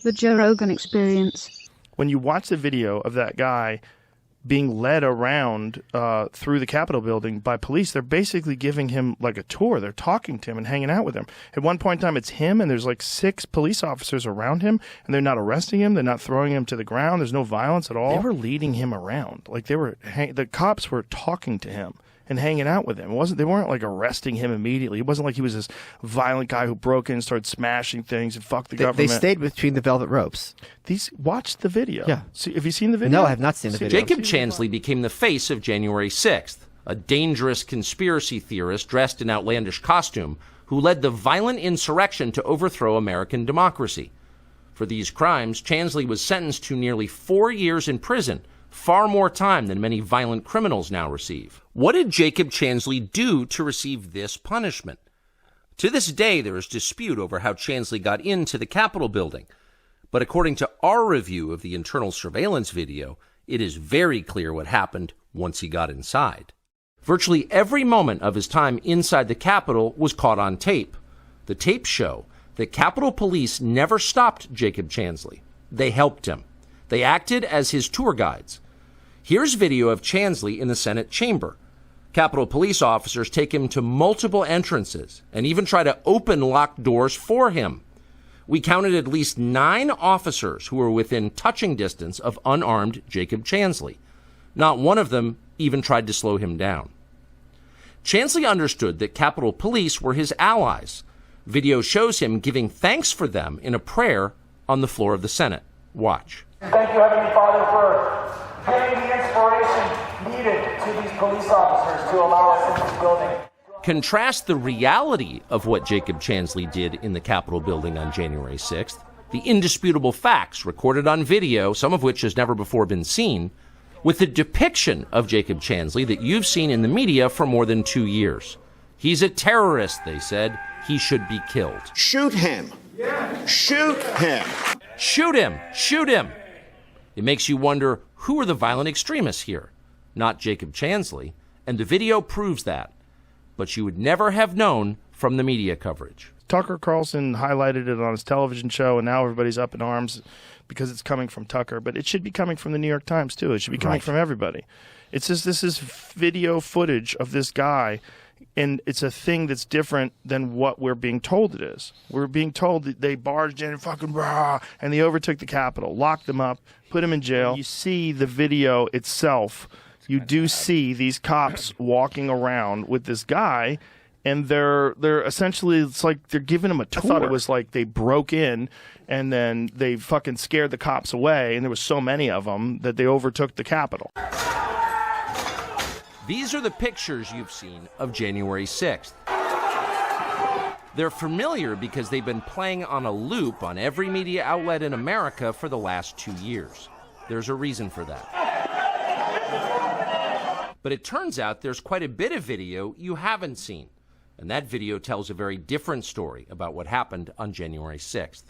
The Joe Rogan Experience. When you watch the video of that guy being led around through the Capitol building by police, they're basically giving him like a tour. They're talking to him and hanging out with him. At one point in time, it's him, and there's like 6 police officers around him, and they're not arresting him. They're not throwing him to the ground. There's no violence at all. They were leading him around. Like the cops were talking to him and hanging out with him. They weren't like arresting him immediately. It wasn't like he was this violent guy who broke in and started smashing things and fucked the government. They stayed between the velvet ropes. Watch the video. Yeah. See, have you seen the video? No, I have not seen the video. Jacob Chansley became the face of January 6th, a dangerous conspiracy theorist dressed in outlandish costume who led the violent insurrection to overthrow American democracy. For these crimes, Chansley was sentenced to nearly 4 years in prison, far more time than many violent criminals now receive. What did Jacob Chansley do to receive this punishment? To this day, there is dispute over how Chansley got into the Capitol building. But according to our review of the internal surveillance video, it is very clear what happened once he got inside. Virtually every moment of his time inside the Capitol was caught on tape. The tapes show that Capitol Police never stopped Jacob Chansley. They helped him. They acted as his tour guides. Here's video of Chansley in the Senate chamber. Capitol Police officers take him to multiple entrances and even try to open locked doors for him. We counted at least 9 officers who were within touching distance of unarmed Jacob Chansley. Not one of them even tried to slow him down. Chansley understood that Capitol Police were his allies. Video shows him giving thanks for them in a prayer on the floor of the Senate. Watch. Thank you, Heavenly Father, for giving the inspiration needed to these police officers to allow us in this building. Contrast the reality of what Jacob Chansley did in the Capitol building on January 6th, the indisputable facts recorded on video, some of which has never before been seen, with the depiction of Jacob Chansley that you've seen in the media for more than 2 years. He's a terrorist, they said. He should be killed. Shoot him. Shoot him. Shoot him. Shoot him. It makes you wonder, who are the violent extremists here? Not Jacob Chansley, and the video proves that. But you would never have known from the media coverage. Tucker Carlson highlighted it on his television show, and now everybody's up in arms because it's coming from Tucker. But it should be coming from the New York Times, too. It should be coming from everybody. It's just, this is video footage of this guy, and it's a thing that's different than what we're being told it is. We're being told that they barged in and fucking rah, and they overtook the Capitol, locked them up, put them in jail. You see the video itself. You do see these cops walking around with this guy, and they're essentially, it's like they're giving him a tour. I thought it was like they broke in and then they fucking scared the cops away, and there was so many of them that they overtook the Capitol. These are the pictures you've seen of January 6th. They're familiar because they've been playing on a loop on every media outlet in America for the last 2 years. There's a reason for that. But it turns out there's quite a bit of video you haven't seen. And that video tells a very different story about what happened on January 6th.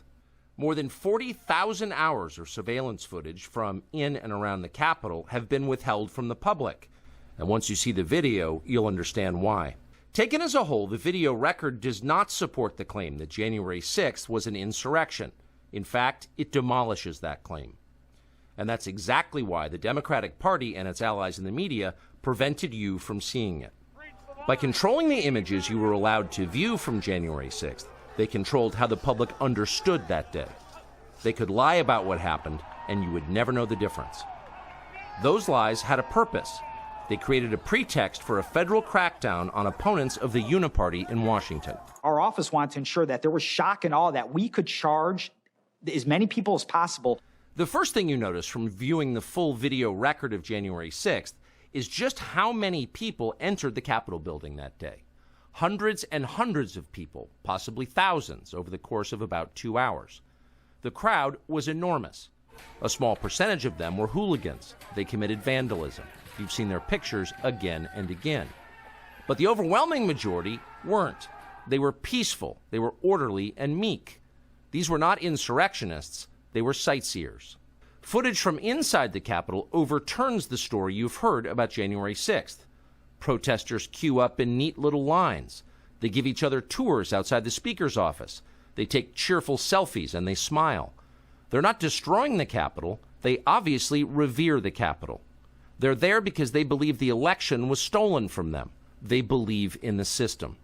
More than 40,000 hours of surveillance footage from in and around the Capitol have been withheld from the public. And once you see the video, you'll understand why. Taken as a whole, the video record does not support the claim that January 6th was an insurrection. In fact, it demolishes that claim. And that's exactly why the Democratic Party and its allies in the media prevented you from seeing it. By controlling the images you were allowed to view from January 6th, they controlled how the public understood that day. They could lie about what happened, and you would never know the difference. Those lies had a purpose. They created a pretext for a federal crackdown on opponents of the Uniparty in Washington. Our office wanted to ensure that there was shock and awe, that we could charge as many people as possible. The first thing you notice from viewing the full video record of January 6th is just how many people entered the Capitol building that day. Hundreds and hundreds of people, possibly thousands, over the course of about 2 hours. The crowd was enormous. A small percentage of them were hooligans. They committed vandalism. You've seen their pictures again and again. But the overwhelming majority weren't. They were peaceful. They were orderly and meek. These were not insurrectionists. They were sightseers. Footage from inside the Capitol overturns the story you've heard about January 6th. Protesters queue up in neat little lines. They give each other tours outside the Speaker's office. They take cheerful selfies and they smile. They're not destroying the Capitol. They obviously revere the Capitol. They're there because they believe the election was stolen from them. They believe in the system.